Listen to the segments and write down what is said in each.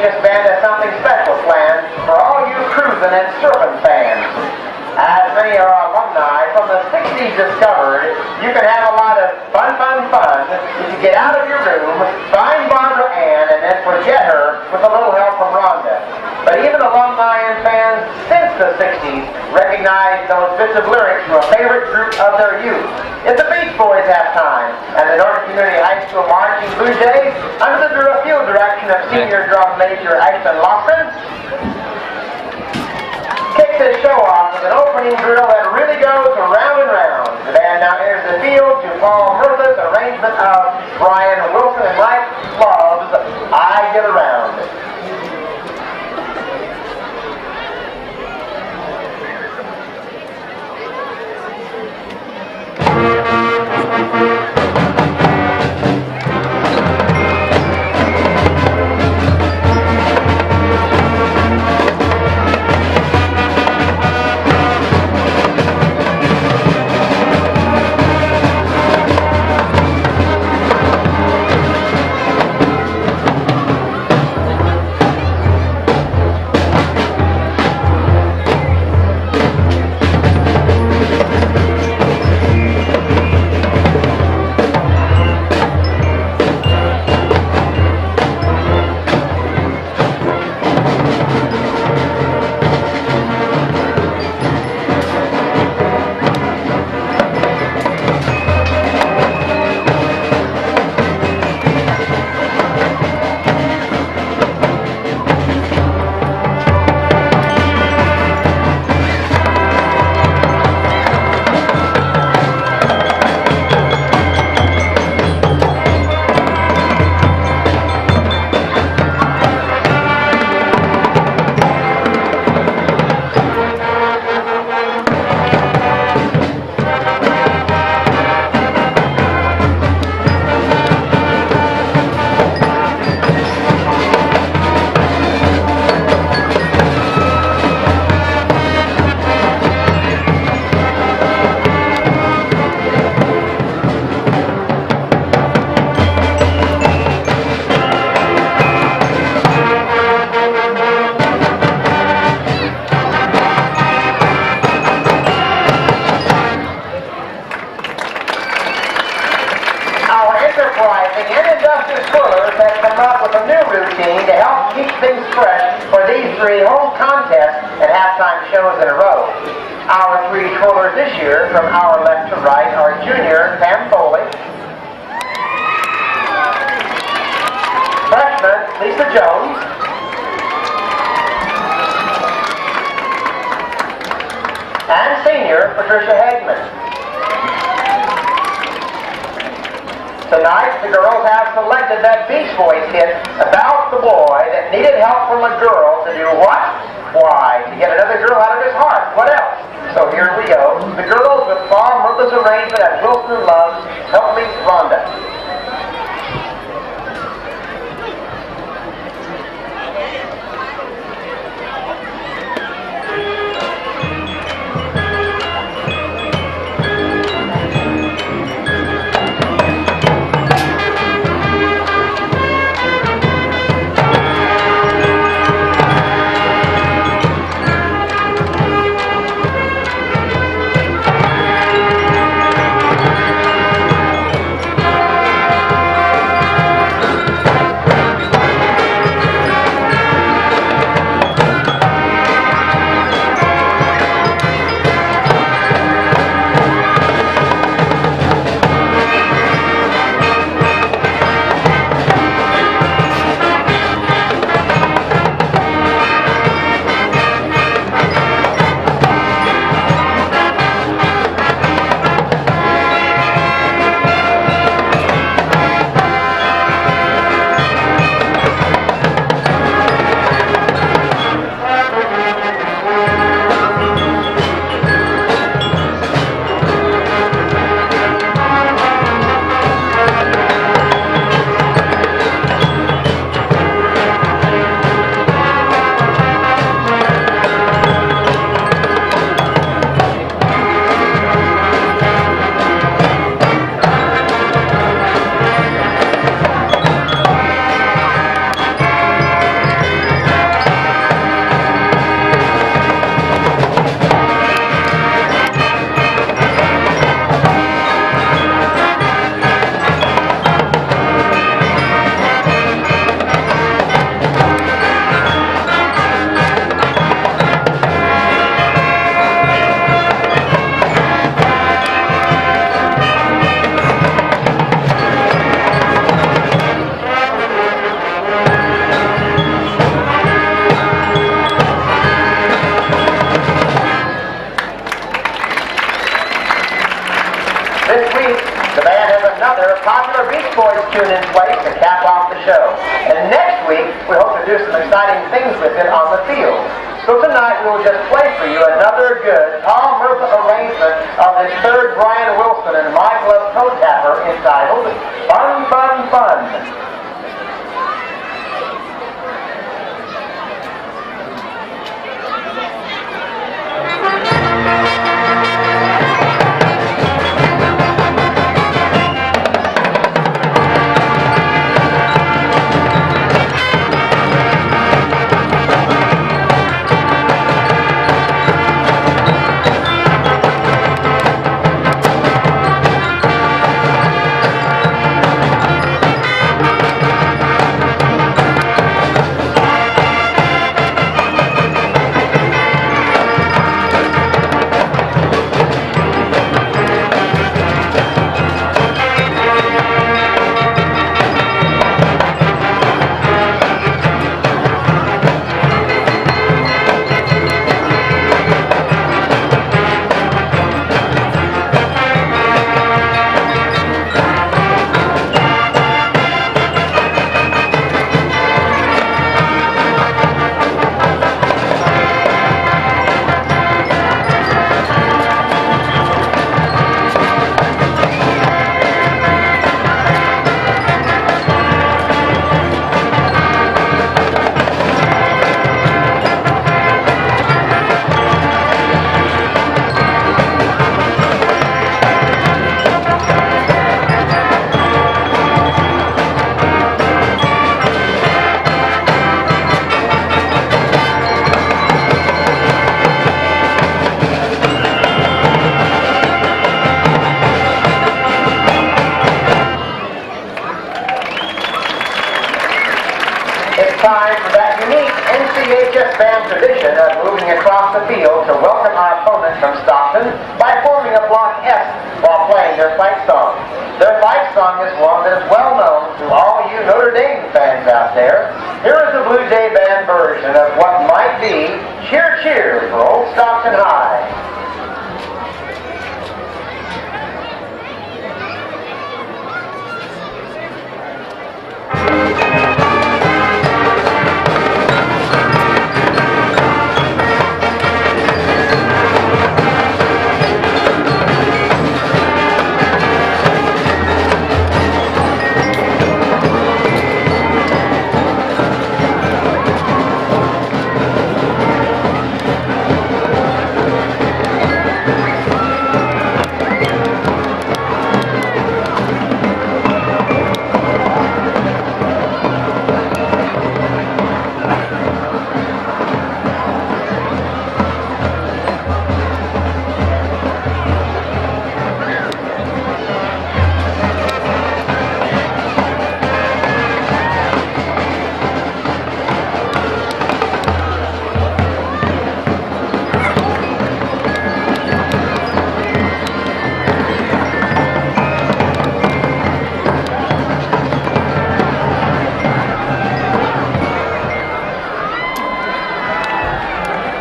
this band has something special planned for all you cruising and surfing fans. As many of our alumni from the 60s discovered, you can have a lot of fun if you get out of your room, find Barbara Ann, and then forget her with a little help from Rhonda. But even alumni and fans since the 60s recognize those bits of lyrics from a favorite group of their youth. It's the Beach Boys halftime, and the Norton Community High School Marching Bluejays, under the field direction of Senior Drum Major Ashton Lofgren, kick this show off with an opening drill that really goes round and round. The band now enters the field to Paul Murtha's arrangement of Brian Wilson and Mike Love's I Get Around. And Industrious Coolers has come up with a new routine to help keep things fresh for these three home contests and halftime shows in a row. Our three twirlers this year, from our left to right, are junior Pam Foley, freshman Lisa Jones, and senior Patricia Hagman. Tonight, the girls have selected that Beach Boys hit about the boy that needed help from a girl to do what? Why? To get another girl out of his heart. What else? So here we go. The girls with Paul Murtha's arrangement and Wilson and Love's Help Me Rhonda. This week, the band has another popular Beach Boys tune in place to cap off the show. And next week, we hope to do some exciting things with it on the field. So tonight, we'll just play for you another good Tom Murphy arrangement of this third Brian Wilson and Mike Love toe tapper entitled Fun, Fun, Fun. Time for that unique NCHS band tradition of moving across the field to welcome our opponents from Stockton by forming a block S while playing their fight song. Their fight song is one that is well known to all you Notre Dame fans out there. Here is the Blue Jay band version of what might be Cheer Cheer for Old Stockton High.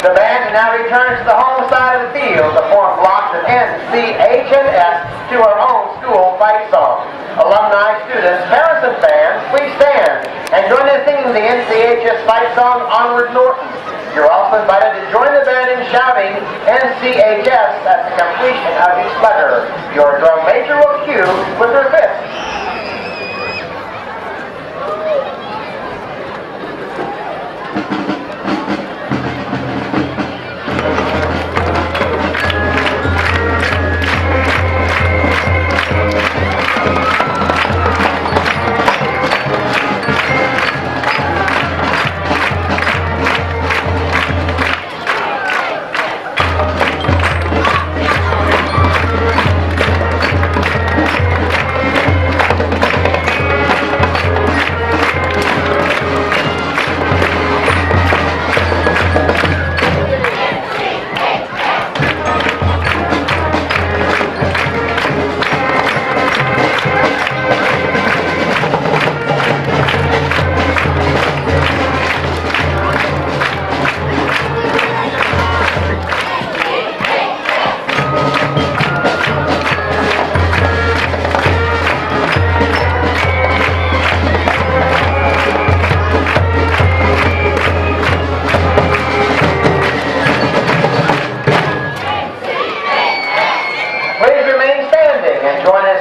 The band now returns to the home side of the field to form blocks of N, C, H, and S to our own school fight song. Alumni, students, parents, and fans, please stand and join in singing the NCHS fight song, Onward Norton. You're also invited to join the band in shouting NCHS at the completion of each letter. Your drum major will cue with her fists.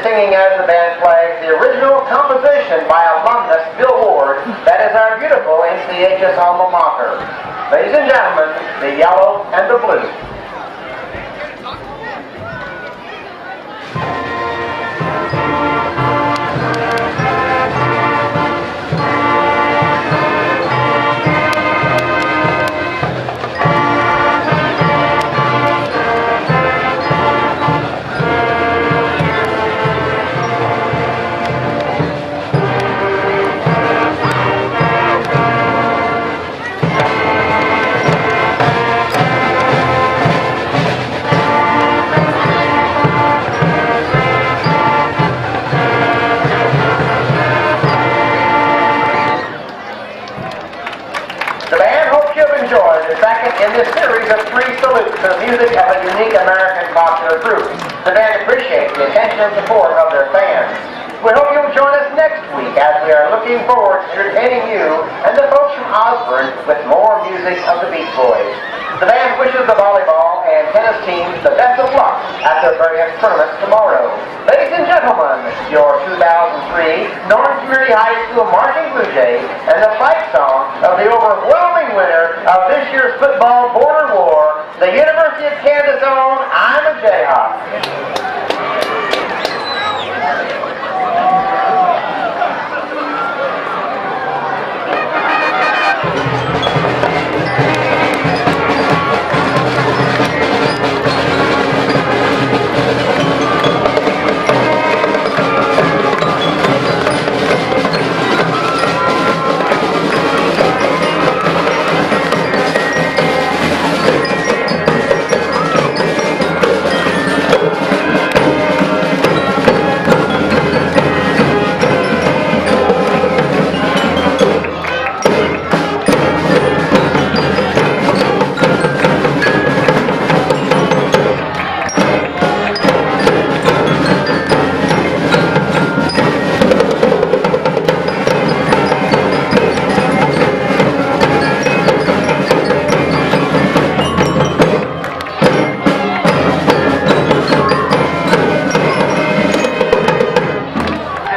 singing as the band plays the original composition by alumnus Bill Ward. That is our beautiful NCHS alma mater. Ladies and gentlemen, the yellow and the blue. In this series of 3 salutes to the music of a unique American popular group, the band appreciates the attention and support of their fans. We hope you'll join us next week as we are looking forward to entertaining you and the folks from Osborne with more music of the Beach Boys. The band wishes the volleyball and tennis teams the best of luck at their various tournaments tomorrow. Ladies and gentlemen, your 2003 Norton Community High School Marching Bluejays and the fight song of the overwhelming winner of this year's football border war, the University of Kansas own I'm a Jayhawk.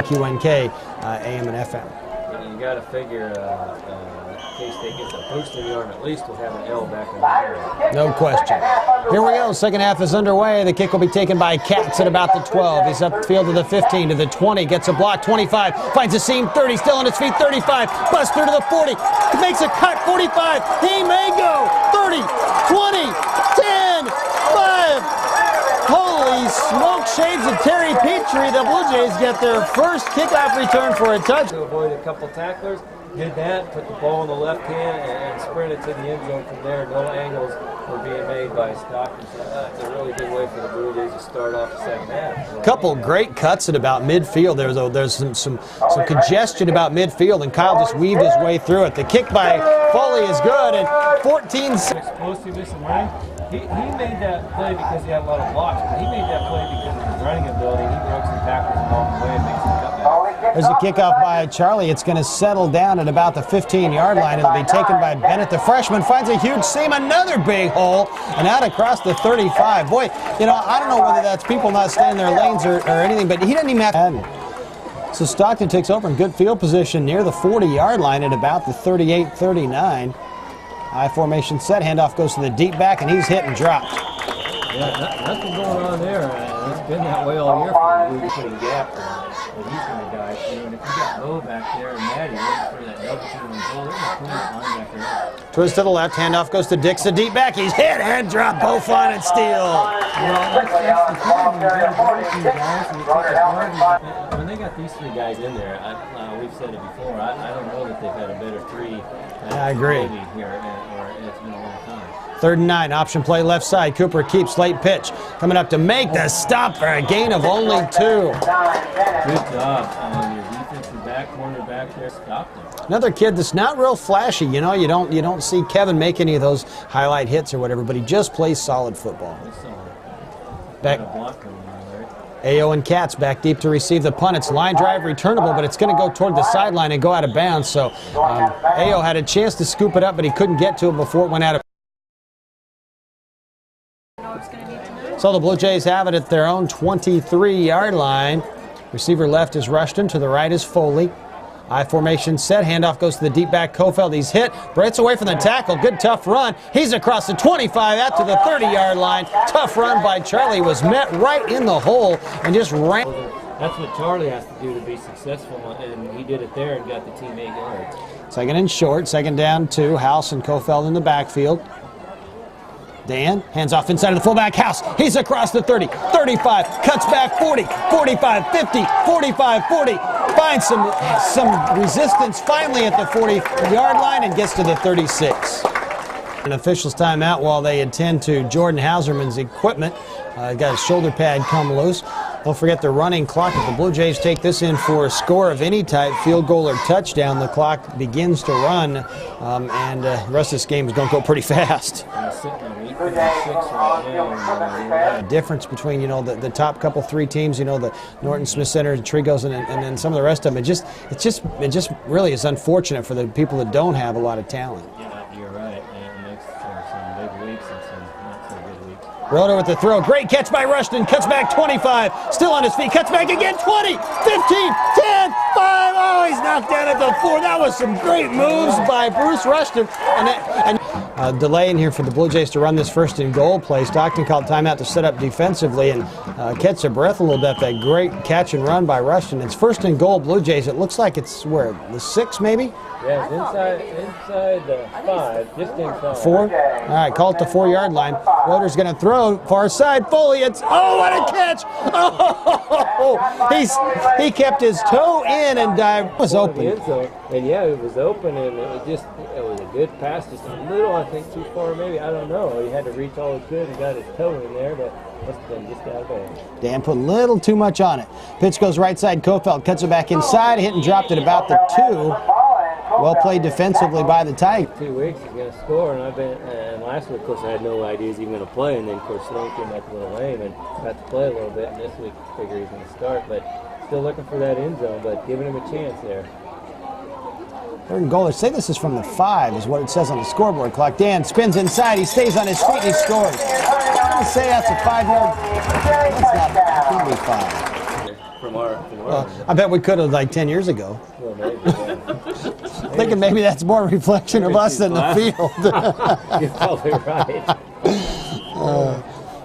QNK, AM and FM. You got to figure K-State gets a boost in the arm, at least we'll have an L back in the area. No question. Here we go. Second half is underway. The kick will be taken by Katz at about the 12. He's upfield to the 15, to the 20. Gets a block, 25. Finds a seam, 30. Still on his feet, 35. Busts through to the 40. Makes a cut, 45. He may go. 30, 20, 10, 5. Holy smoke shades of Terry Petrie. The Blue Jays get their first kickoff return for a touch. To avoid a couple tacklers, did that, put the ball in the left hand, and sprinted to the end zone from there. No angles were being made by Stockton. So that's a really good way for the Blue Jays to start off the second half. Couple great cuts at about midfield. There's some congestion about midfield, and Kyle just weaved his way through it. The kick by Foley is good, and 14. Explosiveness and running. He made that play because he had a lot of blocks, but he made that play because of his running ability. He broke some tackles along the way and made some cutbacks. There's a kickoff by Charlie. It's going to settle down at about the 15-yard line. It'll be taken by Bennett. The freshman finds a huge seam, another big hole, and out across the 35. Boy, you know, I don't know whether that's people not staying in their lanes or anything, but he doesn't even have to. So Stockton takes over in good field position near the 40-yard line at about the 38-39. High formation set, handoff goes to the deep back, and he's hit and dropped. Yeah, nothing going on there. It's been that way all year for the Blue putting gap and he's going to die too. And if you got Lowe back there and Maddie waiting for that double team on goal, they're going to pull that linebacker. Twist to the left, handoff goes to Dix, the deep back. He's hit and dropped, both line and steal. Well, that's the problem. When they got these three guys in there, we've said it before, I don't know that they've had a better three. I agree. Here, or it's been a long time. 3rd and 9, option play left side. Cooper keeps, late pitch. Coming up to make the stop for a gain of only 2. Good job on your defensive back, cornerback there, Stockton. Another kid that's not real flashy. You know, you don't see Kevin make any of those highlight hits or whatever, but he just plays solid football. Back. Ayo and Katz back deep to receive the punt. It's line drive returnable, but it's going to go toward the sideline and go out of bounds. So Ayo had a chance to scoop it up, but he couldn't get to it before it went out of. So the Blue Jays have it at their own 23-yard line. Receiver left is Rushton. To the right is Foley. I formation set. Handoff goes to the deep back Kofeld. He's hit. Breaks away from the tackle. Good tough run. He's across the 25 out to the 30-yard line. Tough run by Charlie. Was met right in the hole and just ran. That's what Charlie has to do to be successful, and he did it there and got the team 8 yards. Second and short. Second down 2. House and Kofeld in the backfield. Dan hands off inside of the fullback. House. He's across the 30, 35, cuts back 40, 45, 50, 45, 40. Finds some resistance finally at the 40-yard line and gets to the 36. An official's timeout while they attend to Jordan Hauserman's equipment. Got his shoulder pad come loose. Don't forget the running clock. If the Blue Jays take this in for a score of any type, field goal or touchdown, the clock begins to run, and the rest of this game is going to go pretty fast. The difference between, you know, the top couple 3 teams, you know, the Norton, Smith Center, Trigos, and then some of the rest of them, it just really is unfortunate for the people that don't have a lot of talent. Yeah, you're right. And it makes some big weeks and some not so good weeks. Roeder with the throw. Great catch by Rushton. Cuts back 25. Still on his feet. Cuts back again. 20, 15, 10, 5. Oh, he's knocked down at the 4. That was some great moves by Bruce Rushton. And delay in here for the Blue Jays to run this first and goal play. Stockton called timeout to set up defensively and catch their breath a little bit. That great catch and run by Rushton. It's first and goal Blue Jays. It looks like it's where, the 6 maybe? Yeah, it's inside the 5, just inside. 4? All right, call it the 4-yard line. Roeder's going to throw far side. Foley, oh, what a catch! Oh, he kept his toe in and dived. Was open. And yeah, it was open, and it was a good pass, just a little, I think, too far maybe. I don't know. He had to reach all he could and got his toe in there, but must have been just out of bounds. Dan put a little too much on it. Pitch goes right side. Kofeld cuts it back inside. Hit and dropped it about the 2. Well played defensively by the Tigers. 2 weeks he's going to score, and last week, of course, I had no idea he's even going to play, and then, of course, Sloan came back a little lame and got to play a little bit, and this week I figure he's going to start, but still looking for that end zone, but giving him a chance there. Third and goal. They say this is from the 5, is what it says on the scoreboard clock. Dan spins inside. He stays on his feet and he scores. I'm going to say that's a 5-yard. That's not going to be 5. I bet we could have like 10 years ago. Well, maybe, yeah. Thinking maybe that's more a reflection of us than the field. You're probably right.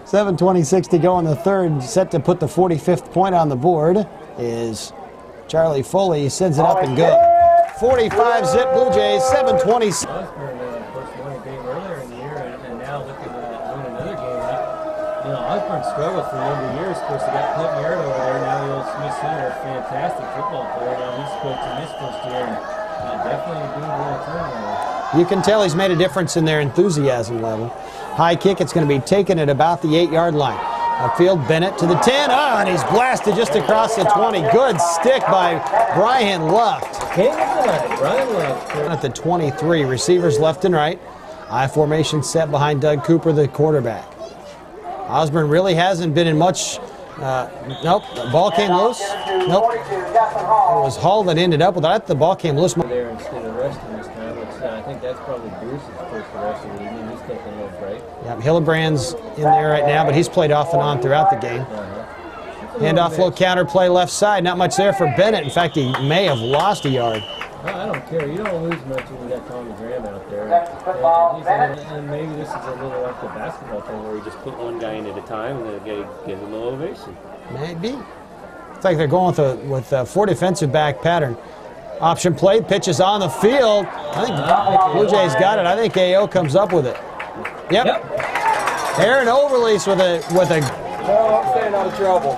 7:26 to go in the third. Set to put the 45th point on the board is Charlie Foley. He sends it up and good. 45 zip Blue Jays. 7:20. Osborne, of course, won a game earlier in the year, and now looking to win another game. You know, Osborne struggled for a number of years. Of course, he got Clint Merritt over there. Now the old Smith Center, a fantastic football player. Now he's coaching his first year, and definitely doing a little turnover. You can tell he's made a difference in their enthusiasm level. High kick. It's going to be taken at about the 8-yard line. Upfield, Bennett to the 10. Oh, and he's blasted just across the 20. Good stick by Brian Luft. Brian Luft. At the 23. Receivers left and right. I formation set behind Doug Cooper, the quarterback. Osborne really hasn't been in much. Nope. The ball came loose. Nope. It was Hall that ended up with it. The ball came loose. There instead of resting this time, which I think that's probably Bruce's first rest of the evening. He's taking a little break. Yeah, Hillebrand's in there right now, but he's played off and on throughout the game. Handoff, low counter play left side. Not much there for Bennett. In fact, he may have lost a yard. I don't care. You don't lose much when you got Tommy Graham out there. And maybe this is a little like the basketball thing where you just put one guy in at a time and then give him a little ovation. Maybe. It's like they're going with a 4 defensive back pattern. Option play, pitches on the field. I think Blue Jays got it. I think AO comes up with it. Yep. Aaron Overlease with a. No, I'm staying out of trouble.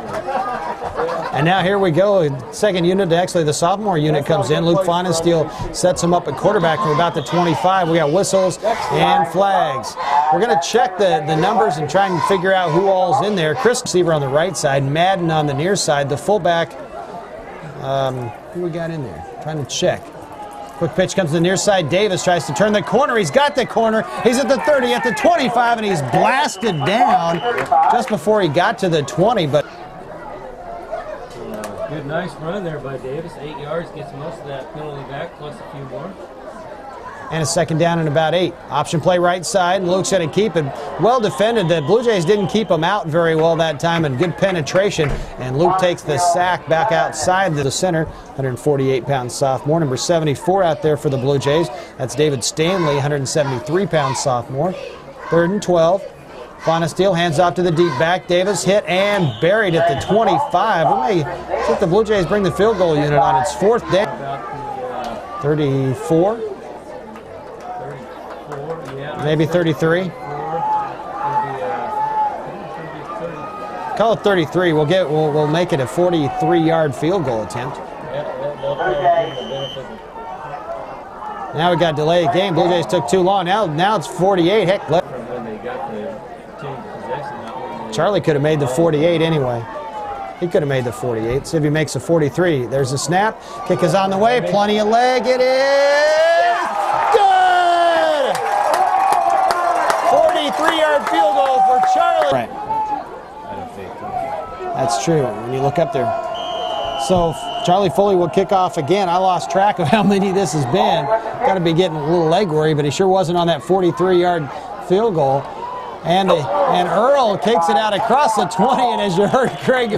And now here we go. Second unit, actually the sophomore unit comes in. Luke Feinensteel sets him up at quarterback from about the 25. We got whistles and flags. We're going to check the numbers and try and figure out who all's in there. Chris receiver on the right side, Madden on the near side. The fullback, who we got in there? Trying to check. Quick pitch comes to the near side. Davis tries to turn the corner. He's got the corner. He's at the 30, at the 25, and he's blasted down just before he got to the 20. But good, nice run there by Davis. 8 yards, gets most of that penalty back, plus a few more. And a second down and about 8. Option play right side, and Luke's going to keep it well defended. The Blue Jays didn't keep him out very well that time, and good penetration. And Luke takes the sack back outside the center. 148-pound sophomore. Number 74 out there for the Blue Jays. That's David Stanley, 173-pound sophomore. 3rd and 12. Fonesteel hands off to the deep back. Davis hit and buried at the 25. We may see if the Blue Jays bring the field goal unit on its 4th down. 34. Maybe 33. Call it 33. We'll make it a 43-yard field goal attempt. Now we got delay of game. Blue Jays took too long. Now it's 48. Heck, Charlie could have made the 48 anyway. He could have made the 48. See if he makes a 43. There's a snap. Kick is on the way. Plenty of leg. It is good! 43-yard field goal for Charlie. Right. That's true. When you look up there. So Charlie Foley will kick off again. I lost track of how many this has been. Got to be getting a little leg worry, but he sure wasn't on that 43-yard field goal. And Earl kicks it out across the 20, and as you heard Craig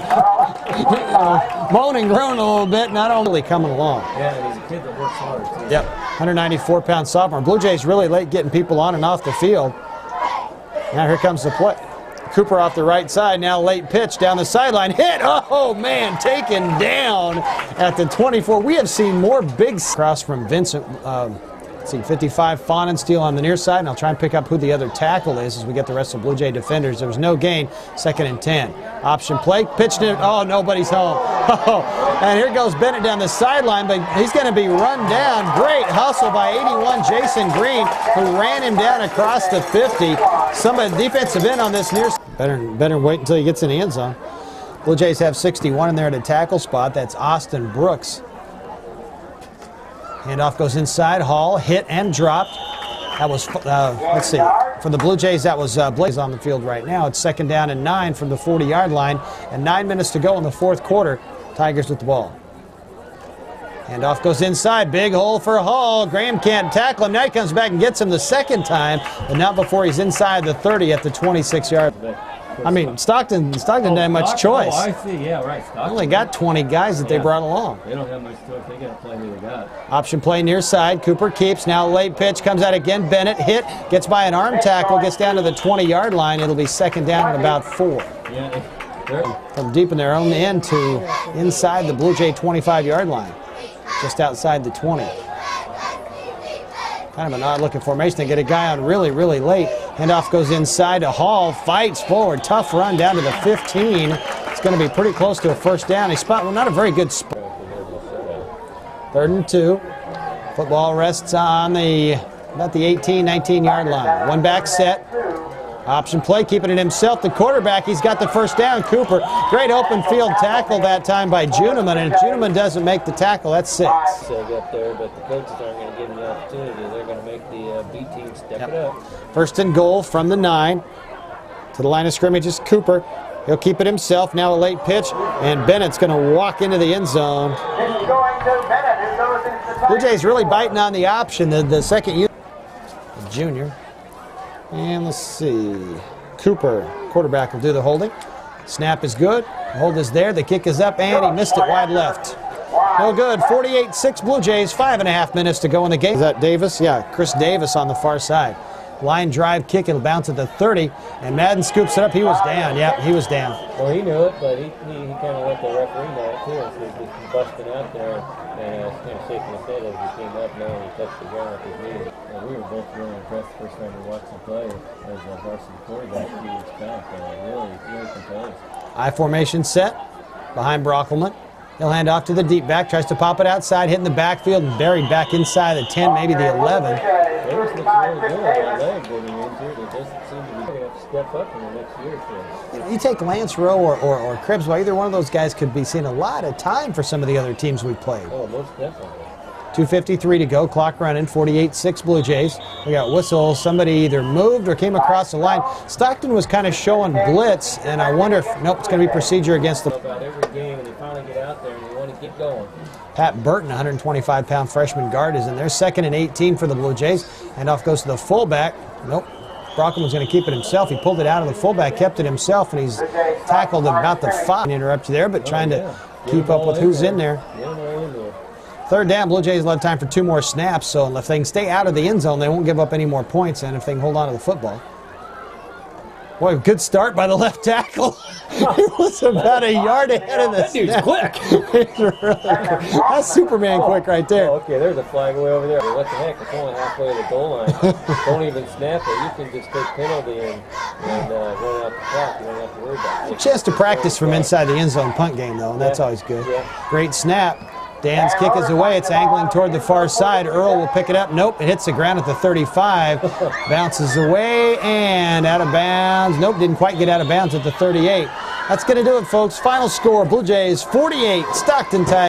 moan and groan a little bit, not only coming along. Yeah, he's a kid that works hard, too. Yep, 194-pound sophomore. Blue Jays really late getting people on and off the field. Now here comes the play. Cooper off the right side, now late pitch down the sideline. Hit, oh man, taken down at the 24. We have seen more big cross from Vincent. Let's see, 55, Fonensteel on the near side, and I'll try and pick up who the other tackle is as we get the rest of the Blue Jay defenders. There was no gain, 2nd and 10. Option play, pitched it, oh, nobody's home. And here goes Bennett down the sideline, but he's going to be run down. Great hustle by 81 Jason Green, who ran him down across the 50. Somebody, defensive end on this near side. Better wait until he gets in the end zone. Blue Jays have 61 in there at a tackle spot. That's Austin Brooks. Handoff goes inside. Hall hit and dropped. That was, let's see, for the Blue Jays, that was Blaze on the field right now. It's 2nd down and 9 from the 40-yard line, and 9 minutes to go in the 4th quarter. Tigers with the ball. Handoff goes inside. Big hole for Hall. Graham can't tackle him. Now he comes back and gets him the 2nd time, but not before he's inside the 30 at the 26-yard. I mean, Stockton didn't have much choice. Oh, I see. Yeah, right. Stockton only got 20 guys that they brought along. They don't have much choice. They got to play who they got. Option play near side. Cooper keeps. Now late pitch comes out again. Bennett hit. Gets by an arm tackle. Gets down to the 20-yard line. It'll be 2nd down and about 4. Yeah. From deep in their own end to inside the Blue Jay 25-yard line. Just outside the 20. Kind of an odd-looking formation. They get a guy on really, really late. Handoff goes inside to Hall. Fights forward. Tough run down to the 15. It's going to be pretty close to a 1st down. He spot, well, not a very good spot. 3rd and 2. Football rests on about the 18, 19-yard line. One back set. Option play, keeping it himself. The quarterback, he's got the 1st down. Cooper, great open field tackle that time by Juneman, and if Juneman doesn't make the tackle, that's 6. Up there, but the coaches aren't going to give him the opportunity. They're going to make the B team step it up. 1st and goal from the 9. To the line of scrimmage is Cooper. He'll keep it himself. Now a late pitch, and Bennett's going to walk into the end zone. Blue Jays really biting on the option. The second unit, the junior. And let's see. Cooper, quarterback, will do the holding. Snap is good. The hold is there. The kick is up, and he missed it wide left. No good. 48-6 Blue Jays. 5.5 minutes to go in the game. Is that Davis? Yeah, Chris Davis on the far side. Line drive kick. It'll bounce at the 30, and Madden scoops it up. He was down. Yeah, he was down. Well, he knew it, but he kind of let the referee know it too. So he was busting out there and kind of shaking his head as he came up, knowing he touched the ground with his knee. And we were both really impressed the first time we watched him play as a varsity quarterback a few years back. Really composed. I formation set behind Brockelman. He'll hand off to the deep back, tries to pop it outside, hitting the backfield and buried back inside the 10, maybe the 11. Davis looks really good on that leg getting injured. It doesn't seem to be going to have to step up in the next year or so. You take Lance Rowe or Krebs, well, either one of those guys could be seeing a lot of time for some of the other teams we played. Oh, most definitely. 2:53 to go, clock running, 48-6 Blue Jays. We got whistles. Somebody either moved or came across the line. Stockton was kind of showing blitz, and I wonder if, nope, it's going to be procedure against the... About every game, and they finally get out there and they want to get going. Pat Burton, 125-pound freshman guard, is in there. 2nd and 18 for the Blue Jays. And off goes to the fullback. Nope. Brockman was going to keep it himself. He pulled it out of the fullback, kept it himself, and he's tackled at about the 5. Interrupt you there, but trying to keep up with who's in there. 3rd down, Blue Jays will have time for 2 more snaps, so if they can stay out of the end zone, they won't give up any more points, and if they can hold on to the football. Boy, good start by the left tackle. He was about a yard ahead of the snap. Quick. He's really quick. That's Superman quick right there. Oh, okay, there's a flag way over there. What the heck? It's only halfway to the goal line. Don't even snap it. You can just take penalty and run out the clock. You don't have to worry about it. A chance to practice from inside the end zone punt game, though, and that's always good. Yeah. Great snap. Dan's kick is away. It's angling toward the far side. Earl will pick it up. Nope, it hits the ground at the 35. Bounces away and out of bounds. Nope, didn't quite get out of bounds at the 38. That's going to do it, folks. Final score, Blue Jays 48, Stockton Tigers.